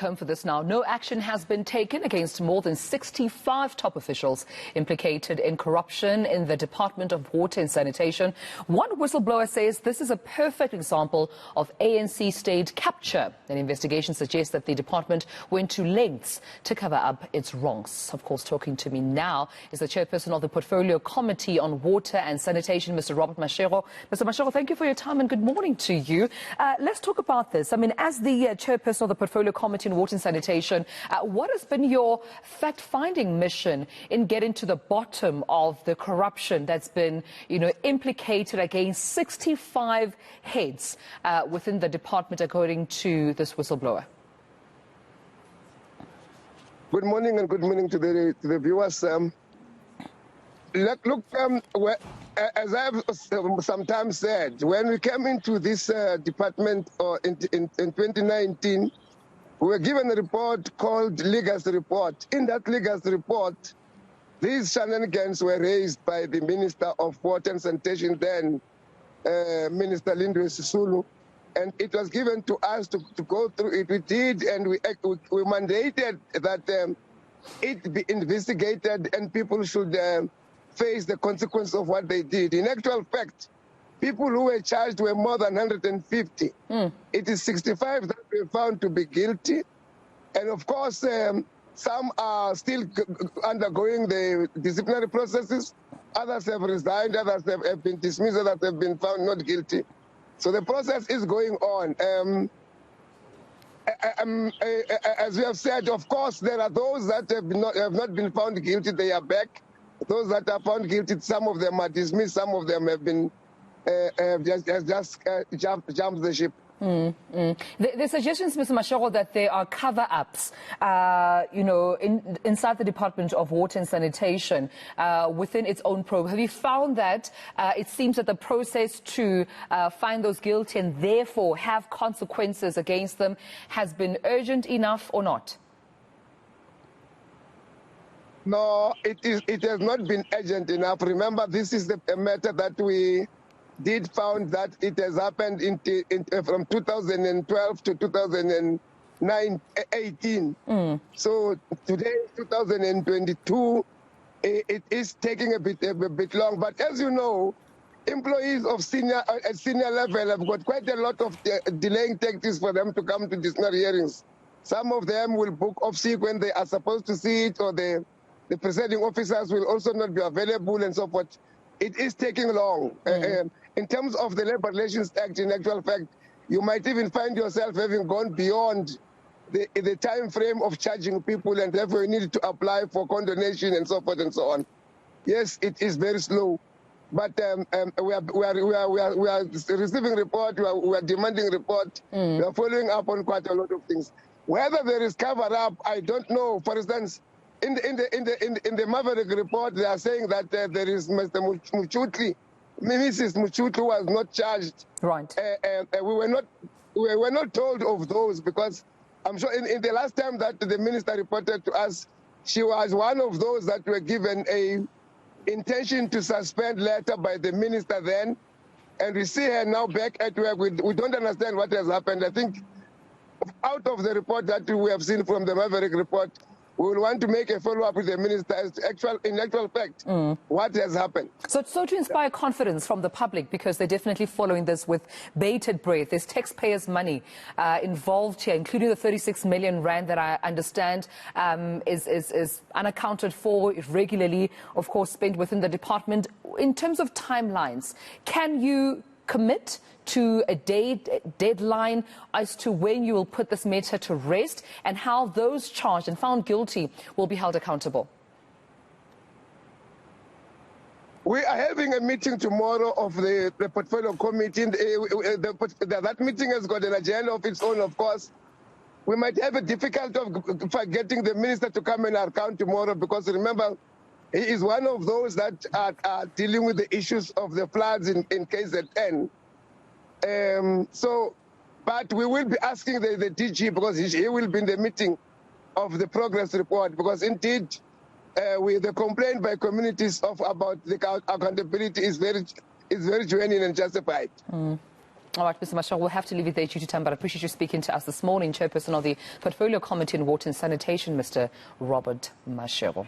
Home for this now. No action has been taken against more than 65 top officials implicated in corruption in the Department of Water and Sanitation. One whistleblower says this is a perfect example of ANC state capture. An investigation suggests that the department went to lengths to cover up its wrongs. Of course, talking to me now is the chairperson of the Portfolio Committee on Water and Sanitation, Mr. Robert Mashego. Mr. Mashego, thank you for your time and good morning to you. Let's talk about this. I mean, as the chairperson of the Portfolio Committee in Water and Sanitation, what has been your fact-finding mission in getting to the bottom of the corruption that's been, implicated against 65 heads within the department, according to this whistleblower? Good morning and good morning to the viewers. As I've sometimes said, when we came into this department in 2019, we were given a report called Legacy Report. In that Legacy Report, these shenanigans were raised by the Minister of Water and Sanitation then, Minister Lindwe Sisulu, and it was given to us to go through it. We did, and we mandated that it be investigated and people should face the consequence of what they did. In actual fact, people who were charged were more than 150. It is 65 that were found to be guilty. And of course, some are still undergoing the disciplinary processes. Others have resigned, others have been dismissed, others have been found not guilty. So the process is going on. As we have said, of course, there are those that have not been found guilty, they are back. Those that are found guilty, some of them are dismissed, some of them have been just jumped the ship. The suggestions, Mr. Mashego, that there are cover-ups, inside the Department of Water and Sanitation within its own probe. Have you found that it seems that the process to find those guilty and therefore have consequences against them has been urgent enough or not? No, it has not been urgent enough. Remember, this is a matter that we did found that it has happened from 2012 to 2018. So today, 2022, it is taking a bit long. But as you know, employees of at senior level have got quite a lot of delaying tactics for them to come to disciplinary hearings. Some of them will book off sick when they are supposed to see it, or the presiding officers will also not be available and so forth. It is taking long. In terms of the Labour Relations Act, in actual fact, you might even find yourself having gone beyond the time frame of charging people, and therefore you need to apply for condonation and so forth and so on. Yes, it is very slow, but we are receiving report, we are demanding report, we are following up on quite a lot of things. Whether there is cover-up, I don't know. For instance, in the Maverick report, they are saying that there is Mr. Mutshutli, Mrs. Mutshutli was not charged. Right. We were not told of those, because I'm sure in the last time that the minister reported to us, she was one of those that were given a intention to suspend letter by the minister then, and we see her now back at work. We don't understand what has happened. I think out of the report that we have seen from the Maverick report, we will want to make a follow-up with the minister as to in actual fact what has happened. So to inspire confidence from the public, because they're definitely following this with bated breath. There's taxpayers' money involved here, including the 36 million rand that I understand is unaccounted for, regularly, of course, spent within the department. In terms of timelines, can you commit to a deadline as to when you will put this matter to rest, and how those charged and found guilty will be held accountable? We are having a meeting tomorrow of the Portfolio Committee. That meeting has got an agenda of its own, of course. We might have a difficulty of getting the minister to come and account tomorrow, because remember, he is one of those that are dealing with the issues of the floods in KZN. But we will be asking the DG, because he will be in the meeting of the progress report, because indeed with the complaint by communities about the accountability is very genuine and justified. All right, Mr. Mashego, we'll have to leave it there due to time, but I appreciate you speaking to us this morning. Chairperson of the Portfolio Committee on Water and Sanitation, Mr. Robert Mashego.